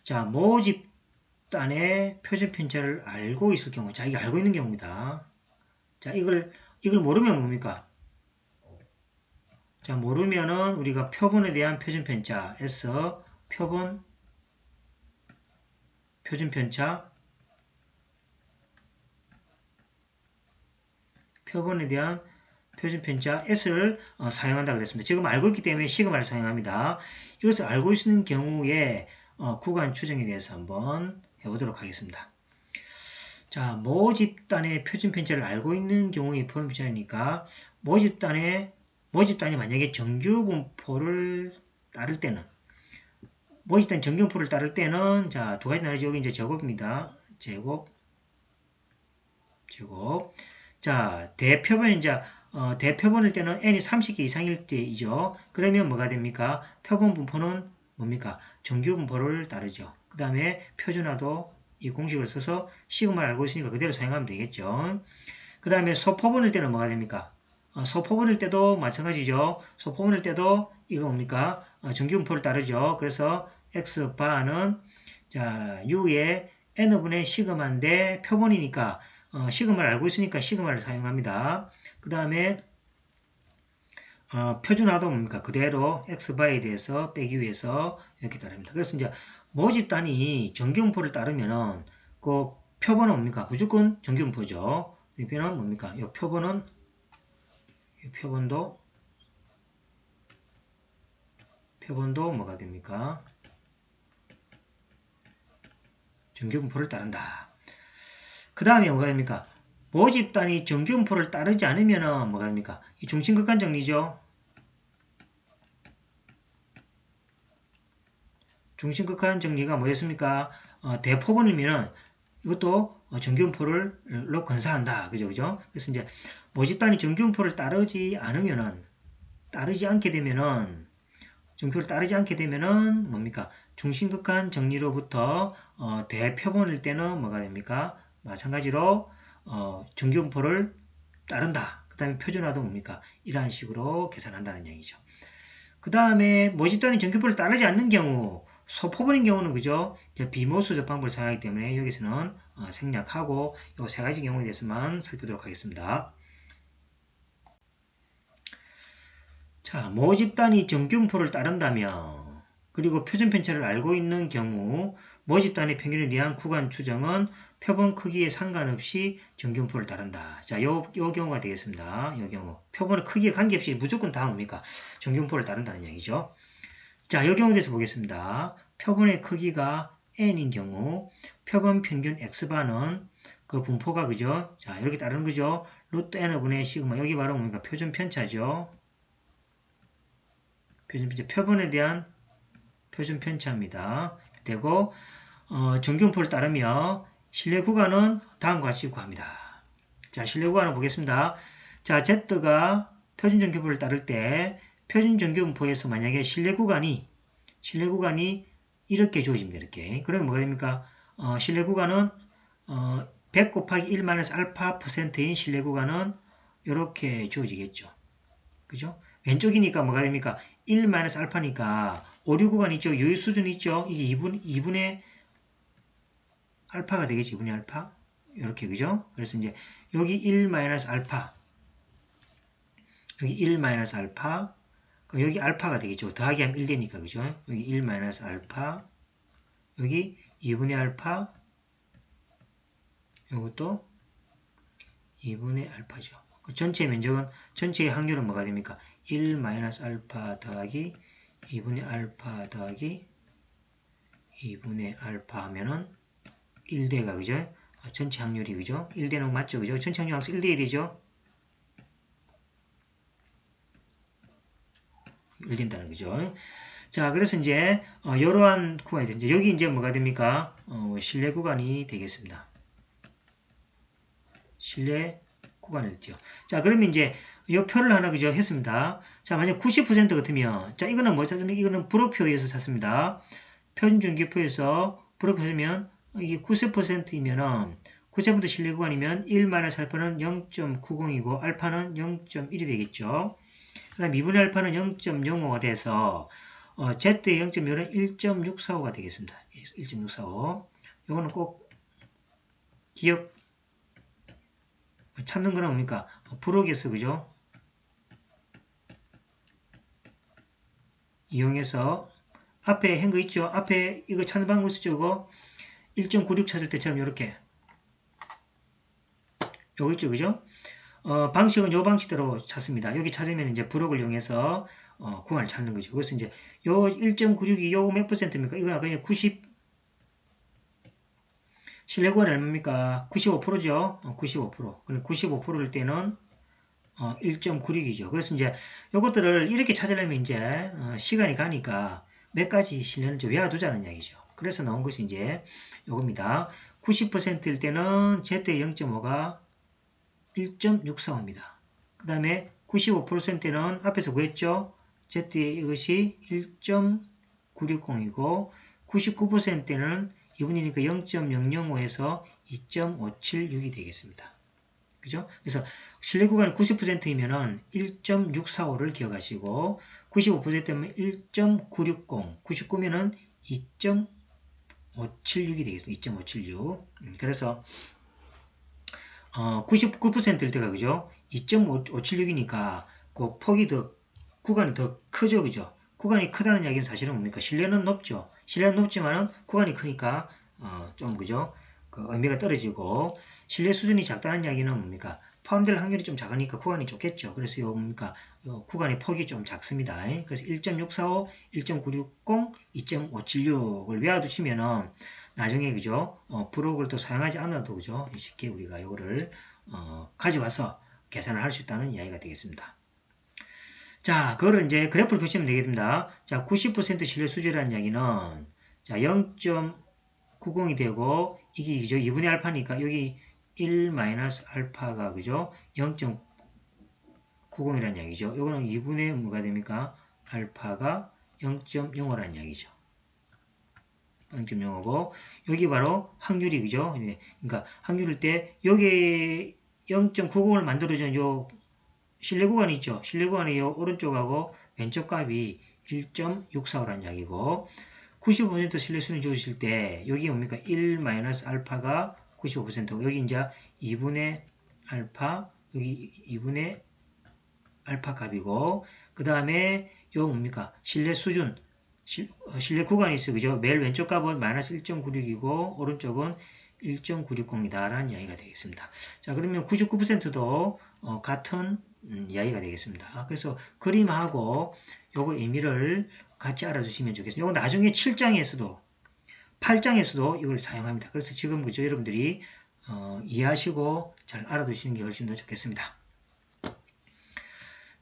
자, 모집단의 표준 편차를 알고 있을 경우, 자, 이게 알고 있는 경우입니다. 자, 이걸 모르면 뭡니까? 자, 모르면은 우리가 표본에 대한 표준 편차, S, 표준 편차, 표본에 대한 표준 편차 S를 사용한다 그랬습니다. 지금 알고 있기 때문에 시그마를 사용합니다. 이것을 알고 있는 경우에 구간 추정에 대해서 한번 해보도록 하겠습니다. 자, 모집단의 표준 편차를 알고 있는 경우의 표준 편차니까 모집단이 만약에 정규 분포를 따를 때는 모집단 정규 분포를 따를 때는 자, 두 가지 나누죠. 여기 이제 제곱입니다. 제곱. 자, 대표본일 때는 n이 30개 이상일 때이죠. 그러면 뭐가 됩니까? 표본 분포는 뭡니까? 정규 분포를 따르죠. 그 다음에 표준화도 이 공식을 써서 시그마를 알고 있으니까 그대로 사용하면 되겠죠. 그 다음에 소포본일 때는 뭐가 됩니까? 소포본일 때도 마찬가지죠. 소포본일 때도 이거 뭡니까? 정규 분포를 따르죠. 그래서 x바는 자, u의 n분의 시그마인데 표본이니까 시그마를 알고 있으니까 시그마를 사용합니다. 그 다음에 표준화도 뭡니까? 그대로 x바에 대해서 빼기 위해서 이렇게 따릅니다. 그래서 이제 모집단이 정규분포를 따르면은 그 표본은 뭡니까? 무조건 정규분포죠. 이 표는 뭡니까? 이 표본은 표본도 뭐가 됩니까? 정규분포를 따른다. 그 다음에 뭐가 됩니까? 모집단이 정규분포를 따르지 않으면 뭐가 됩니까? 이 중심극한 정리죠. 중심극한 정리가 뭐였습니까? 대포본이면은 이것도 정규분포를 건사한다. 그죠? 그래서 이제 모집단이 정규분포를 따르지 않게 되면은 정표를 따르지 않게 되면은 뭡니까? 중심극한 정리로부터 대표본일 때는 뭐가 됩니까? 마찬가지로 정규분포를 따른다. 그 다음에 표준화도 뭡니까? 이러한 식으로 계산한다는 얘기죠. 그 다음에 모집단이 정규분포를 따르지 않는 경우 소포본인 경우는 그죠? 비모수적 방법을 사용하기 때문에 여기서는 생략하고 이 세 가지 경우에 대해서만 살펴보도록 하겠습니다. 자, 모집단이 정규분포를 따른다면 그리고 표준 편차를 알고 있는 경우 모집단의 평균에 대한 구간 추정은 표본 크기에 상관없이 정규분포를 따른다. 자, 요 경우가 되겠습니다. 요 경우. 표본의 크기에 관계없이 무조건 다 뭡니까? 정규분포를 따른다는 얘기죠. 자, 요 경우에 대해서 보겠습니다. 표본의 크기가 n인 경우 표본 평균 x바는 그 분포가 그죠? 자, 이렇게 따르는 거죠. 루트 n분의 시그마. 여기 바로 뭡니까? 표준 편차죠. 표본에 대한 표준 편차입니다. 되고 정규분포를 따르며 신뢰 구간은 다음과 같이 구합니다. 자, 신뢰 구간을 보겠습니다. 자, Z가 표준 정규분포를 따를 때 표준 정규분포에서 만약에 신뢰 구간이 이렇게 주어집니다. 이렇게. 그러면 뭐가 됩니까? 신뢰 구간은 100 곱하기 1 알파 %인 신뢰 구간은 이렇게 주어지겠죠. 그죠? 왼쪽이니까 뭐가 됩니까? 1 알파니까 오류 구간 있죠? 유의 수준 있죠? 이게 2분의 알파가 되겠죠? 2분의 알파. 이렇게, 그죠? 그래서 이제 여기 1 알파, 여기 1 알파, 그럼 여기 알파가 되겠죠? 더하기 하면 1 되니까, 그죠? 여기 1 알파, 여기 2분의 알파, 이것도 2분의 알파죠. 그 전체 면적은, 전체의 확률은 뭐가 됩니까? 1 알파 더하기 2분의 알파 더하기 2분의 알파 하면은 1대가, 그죠? 전체 확률이, 그죠? 1대는 맞죠? 그죠? 전체 확률 항상 1대 1이죠? 1된다는 거죠. 자, 그래서 이제, 이러한 구간이 이제, 여기 이제 뭐가 됩니까? 신뢰 구간이 되겠습니다. 신뢰 구간을 했죠. 자, 그러면 이제, 이 표를 하나, 그죠? 했습니다. 자, 만약 90% 같으면, 자, 이거는 뭐 찾습니까? 이거는 불호표에서 찾습니다. 표준정규표에서 불호표 하면, 이게 90%이면은, 90% 신뢰 구간이면 1 알파는 0.90이고, 알파는 0.1이 되겠죠. 그 다음 2분의 알파는 0.05가 돼서, Z의 0.1은 1.645가 되겠습니다. 1.645. 요거는 꼭 기억 찾는 거는 뭡니까? 부록에서 그죠? 이용해서 앞에 한 거 있죠? 앞에 이거 찾는 방법 있었죠? 이거 1.96 찾을 때처럼 이렇게 요거 있죠? 그죠? 방식은 요 방식대로 찾습니다. 여기 찾으면 이제 부록을 이용해서 구간을 찾는 거죠. 그래서 이제 요 1.96이 요 몇 %입니까? 이거는 그냥 90 신뢰 구간이 얼마입니까? 95%죠. 95%. 근데 95%일 때는 1.96이죠. 그래서 이제 요것들을 이렇게 찾으려면 이제 시간이 가니까 몇 가지 신뢰를 좀 외워두자는 이야기죠. 그래서 나온 것이 이제 요겁니다. 90%일 때는 Z의 0.5가 1.645입니다. 그 다음에 95%때는 앞에서 구했죠? Z의 이것이 1.960이고 99%때는 이분이니까 0.005에서 2.576이 되겠습니다. 그죠? 그래서 신뢰 구간이 90%이면은 1.645를 기억하시고 95%면 1.960, 99면은 2.576이 되겠습니다. 2.576. 그래서 99%일 때가 그죠? 2.576이니까 그 폭이 구간이 더 크죠, 그죠? 구간이 크다는 이야기는 사실은 뭡니까? 신뢰는 높죠. 신뢰는 높지만은 구간이 크니까 좀 그죠? 그 의미가 떨어지고 신뢰 수준이 작다는 이야기는 뭡니까? 포함될 확률이 좀 작으니까 구간이 좁겠죠. 그래서 요 뭡니까? 요 구간의 폭이 좀 작습니다. 그래서 1.645, 1.960, 2.576을 외워두시면은 나중에 그죠? 부록을 또 사용하지 않아도 그죠? 쉽게 우리가 요거를 가져와서 계산을 할 수 있다는 이야기가 되겠습니다. 자, 그거를 이제 그래프를 보시면 되겠습니다. 자, 90% 신뢰 수준이라는 이야기는 자, 0.90이 되고 이게 그죠? 2분의 알파니까 여기 1-알파가 그죠? 0.90이라는 이야기죠. 요거는 2분의 뭐가 됩니까? 알파가 0.05라는 이야기죠. 0.05고 여기 바로 확률이 그죠? 그러니까 확률일 때 여기 0.90을 만들어준 요 신뢰 구간이 있죠. 신뢰 구간이 요 오른쪽하고 왼쪽 값이 1.645라는 이야기고 95% 신뢰 수준을 주실 때 여기 뭡니까? 1-알파가 95%고 여기 이제 2분의 알파 여기 2분의 알파 값이고 그 다음에 요 뭡니까? 신뢰 수준 신뢰 구간이 있어 그죠? 매일 왼쪽 값은 마이너스 1.96이고 오른쪽은 1.960이다 라는 이야기가 되겠습니다. 자 그러면 99%도 같은 이야기가 되겠습니다. 그래서 그림하고 요거 의미를 같이 알아주시면 좋겠습니다. 요거 나중에 7장에서도 8장에서도 이걸 사용합니다. 그래서 지금 그죠 여러분들이 이해하시고 잘 알아두시는 게 훨씬 더 좋겠습니다.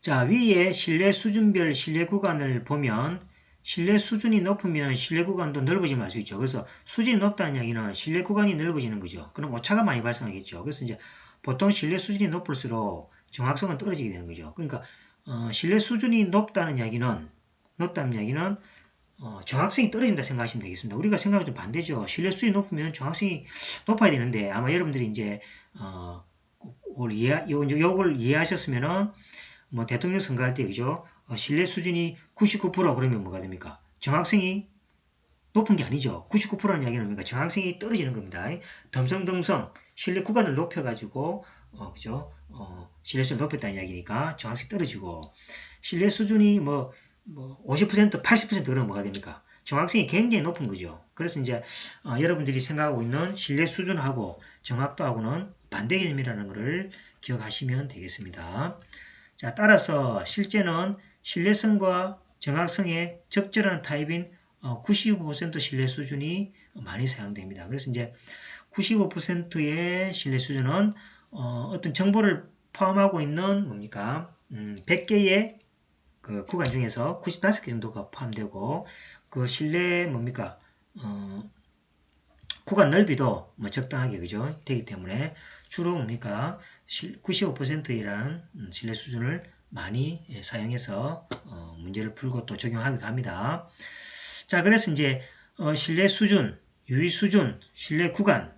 자 위에 신뢰 수준별 신뢰 구간을 보면 신뢰 수준이 높으면 신뢰 구간도 넓어지면 알 수 있죠. 그래서 수준이 높다는 이야기는 신뢰 구간이 넓어지는 거죠. 그럼 오차가 많이 발생하겠죠. 그래서 이제 보통 신뢰 수준이 높을수록 정확성은 떨어지게 되는 거죠. 그러니까 신뢰 수준이 높다는 이야기는 정확성이 떨어진다 생각하시면 되겠습니다. 우리가 생각은 좀 반대죠. 신뢰 수준이 높으면 정확성이 높아야 되는데 아마 여러분들이 이제 요걸 이해하셨으면은 뭐 대통령 선거할 때 그죠? 신뢰 수준이 99% 그러면 뭐가 됩니까? 정확성이 높은 게 아니죠. 99%라는 이야기는 뭡니까? 정확성이 떨어지는 겁니다. 덤성덤성 신뢰 구간을 높여가지고 그죠? 신뢰 수준을 높였다는 이야기니까 정확성이 떨어지고 신뢰 수준이 50% 80% 그러면 뭐가 됩니까? 정확성이 굉장히 높은 거죠. 그래서 이제 여러분들이 생각하고 있는 신뢰 수준하고 정확도하고는 반대 개념이라는 것을 기억하시면 되겠습니다. 자, 따라서 실제는 신뢰성과 정확성의 적절한 타입인 95% 신뢰 수준이 많이 사용됩니다. 그래서 이제 95%의 신뢰 수준은 어떤 정보를 포함하고 있는 뭡니까? 100개의 그 구간 중에서 95개 정도가 포함되고 그 신뢰 뭡니까? 구간 넓이도 적당하게 그죠? 되기 때문에 주로 뭡니까? 95%이라는 신뢰 수준을 많이 사용해서 문제를 풀고 또 적용하기도 합니다. 자, 그래서 이제 신뢰 수준, 유의 수준, 신뢰 구간,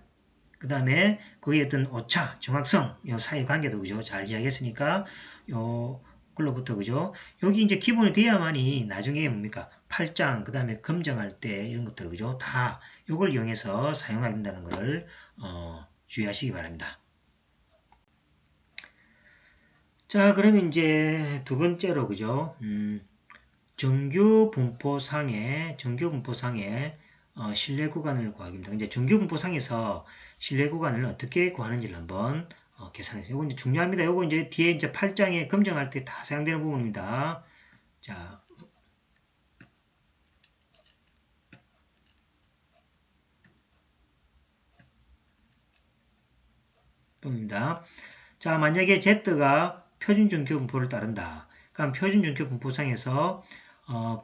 그 다음에 거기에 어떤 오차, 정확성, 요 사이 관계도 그죠? 잘 이야기했으니까 요 걸로부터 그죠? 여기 이제 기본이 돼야만이 나중에 뭡니까? 팔짱, 그 다음에 검정할 때 이런 것들, 그죠? 다 요걸 이용해서 사용하게 된다는 것을 주의하시기 바랍니다. 자, 그러면 이제 두 번째로, 그죠? 정규 분포상의 실내 구간을 구하기입니다. 이제 정규 분포상에서 실내 구간을 어떻게 구하는지를 한번 계산해서, 요거 이제 중요합니다. 요거 이제 뒤에 이제 8장에 검정할 때 다 사용되는 부분입니다. 자, 부분입니다. 자, 만약에 Z가 표준 정규 분포를 따른다. 그럼 표준 정규 분포상에서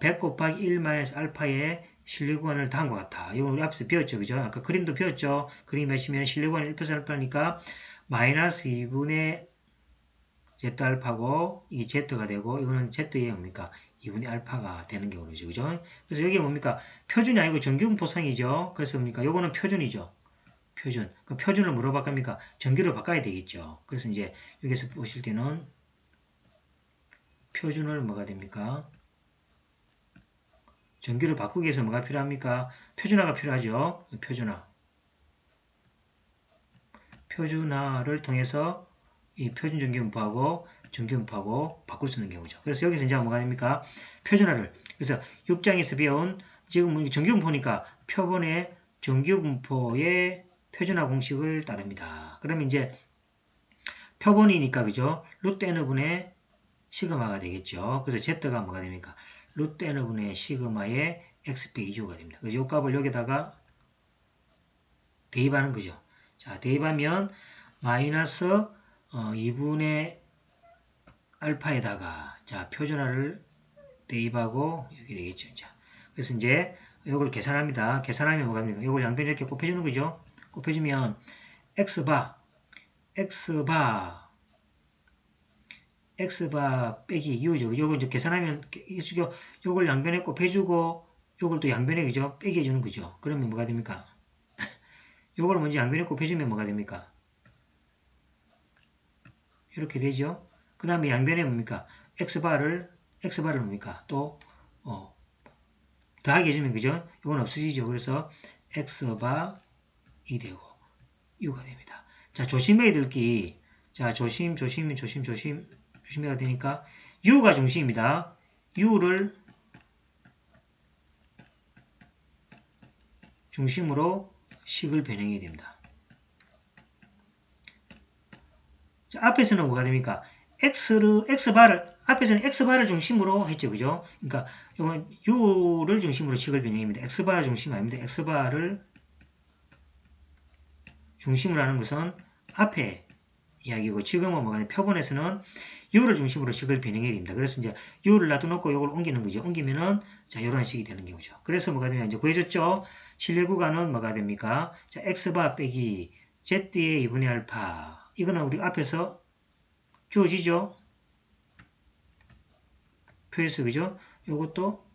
100 곱하기 1 마이너스 알파의 실내 구간을 다음과 같아. 이거 우리 앞에서 배웠죠, 그죠? 아까 그림도 배웠죠. 그림 몇이면 실내 구간이 1% 알파니까 마이너스 2분의 Z 알파고 이 Z가 되고 이거는 Z의 뭡니까? 2분의 알파가 되는 경우죠, 그죠? 그래서 여기 뭡니까? 표준이 아니고 정규 분포상이죠. 그래서 뭡니까? 요거는 표준이죠. 표준. 그 표준을 뭐로 바꿉니까? 정규로 바꿔야 되겠죠. 그래서 이제 여기서 보실 때는 표준을 뭐가 됩니까? 정규로 바꾸기 위해서 뭐가 필요합니까? 표준화가 필요하죠. 표준화. 표준화를 통해서 이 표준 정규분포하고 정규분포하고 바꿀 수 있는 경우죠. 그래서 여기서 이제 뭐가 됩니까? 표준화를. 그래서 6장에서 배운 지금 정규분포니까 표본의 정규분포의 표준화 공식을 따릅니다. 그러면 이제 표본이니까 그죠? 루트 n분의 시그마가 되겠죠. 그래서 z가 뭐가 됩니까? 루트 n분의 시그마의 x 빼기 2가 됩니다. 그래서 이 값을 여기다가 대입하는 거죠. 자, 대입하면 마이너스 2분의 알파에다가 자 표준화를 대입하고 여기 되겠죠. 자, 그래서 이제 이걸 계산합니다. 계산하면 뭐가 됩니까? 이걸 양변 이렇게 곱해주는 거죠. 곱해주면 x바 빼기 u죠. 요걸 이제 계산하면 요걸 양변에 곱해주고 요걸 또 양변에 그죠? 빼기 해주는 거죠. 그러면 뭐가 됩니까? 요걸 먼저 양변에 곱해주면 뭐가 됩니까? 이렇게 되죠. 그 다음에 양변에 뭡니까? x바를 뭡니까? 또 더하기 해주면 그죠? 이건 없어지죠. 그래서 x바 2 되고 u가 됩니다. 자, 조심해야 될 게, 자, 조심해야 되니까 u가 중심입니다. u를 중심으로 식을 변형해야 됩니다. 자, 앞에서는 뭐가 됩니까? 앞에서는 x바를 중심으로 했죠. 그죠? 그러니까, 이건 u를 중심으로 식을 변형입니다. x바 중심 아닙니다. x바를 중심으로 하는 것은 앞에 이야기고, 지금은 뭐가 표본에서는 u를 중심으로 식을 변형해야 됩니다. 그래서 이제 u를 놔둬놓고 이걸 옮기는 거죠. 옮기면은, 자, 이런 식이 되는 경우죠. 그래서 뭐가 되면 이제 구해졌죠? 실내 구간은 뭐가 됩니까? 자, x바 빼기 z의 2분의 알파. 이거는 우리 앞에서 주어지죠? 표에서, 그죠? 요것도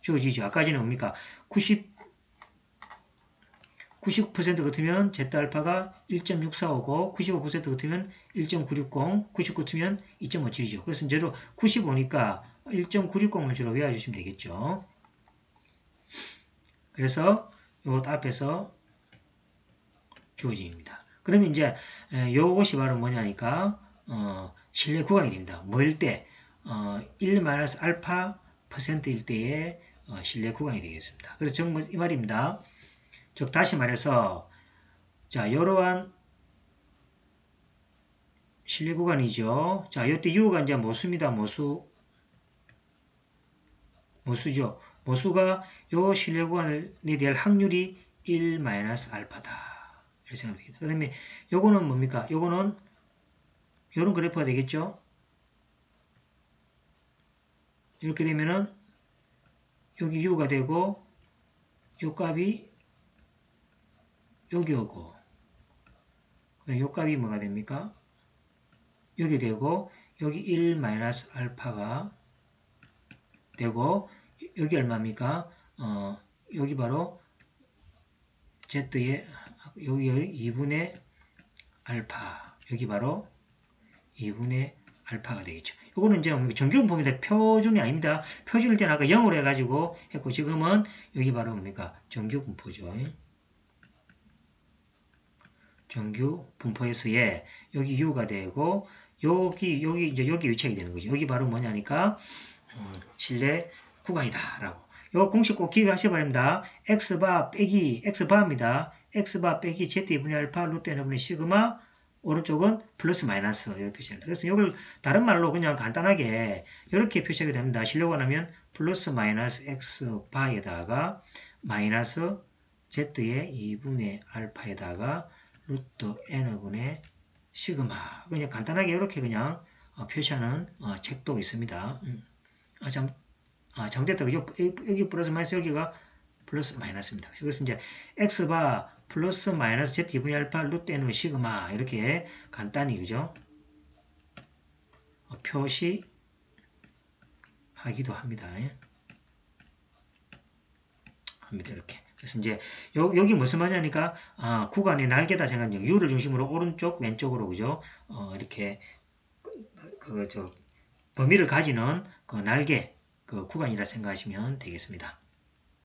주어지죠. 아까지는 뭡니까? 99% 같으면 z알파가 1.645고 95% 같으면 1.960, 99 같으면 2.57이죠. 그래서 이제 95니까 1.960을 주로 외워주시면 되겠죠. 그래서 이것 앞에서 주어집니다. 그러면 이제 요것이 바로 뭐냐니까 실내 구간이 됩니다. 뭐일 때? 1-알파 %일 때의 실내 구간이 되겠습니다. 그래서 정말 이 말입니다. 즉 다시 말해서 자 이러한 실내 구간이죠. 자 이때 u가 이제 모수입니다. 모수죠. 모수가 요 실내 구간에 대할 확률이 1-알파다. 이렇게 생각하면 되겠습니다. 그 다음에 요거는 뭡니까? 요거는 요런 그래프가 되겠죠. 이렇게 되면은 여기 u가 되고 요 값이 여기 오고 요 값이 뭐가 됩니까? 여기 되고 여기 1-알파가 되고 여기 얼마입니까? 여기 바로 z의 여기 2분의 알파 여기 바로 2분의 알파가 되겠죠. 요거는 이제 정규분 봅니다. 표준이 아닙니다. 표준일 때는 아까 0으로 해가지고 했고 지금은 여기 바로 뭡니까? 정규 분포죠. 정규 분포에서의 여기 U가 되고 여기 이제 여기 위치하게 되는 거죠. 여기 바로 뭐냐니까 실내 구간이다라고. 요 공식 꼭 기억하셔야 바랍니다. x바 빼기 x바입니다. x바 빼기 z2분의 알파 루트 n분의 시그마 오른쪽은 플러스 마이너스 이렇게 표시합니다. 그래서 이걸 다른 말로 그냥 간단하게 이렇게 표시하게 됩니다. 실려고 하면 플러스 마이너스 x바에다가 마이너스 z의 2분의 알파에다가 루트 n분의 시그마 그냥 간단하게 이렇게 그냥 표시하는 책도 있습니다. 잘못됐다. 여기 플러스 마이너스 여기가 플러스 마이너스입니다. 그래서 이제 x바 플러스 마이너스 z 2분의 알파 루트 n분의 시그마 이렇게 간단히 그죠? 표시하기도 합니다. 이렇게. 그래서 이제 여기 무슨 말이냐니까 구간의 날개다 생각하면 U를 중심으로 오른쪽 왼쪽으로 그죠? 이렇게 범위를 가지는 그 날개 그 구간이라 생각하시면 되겠습니다.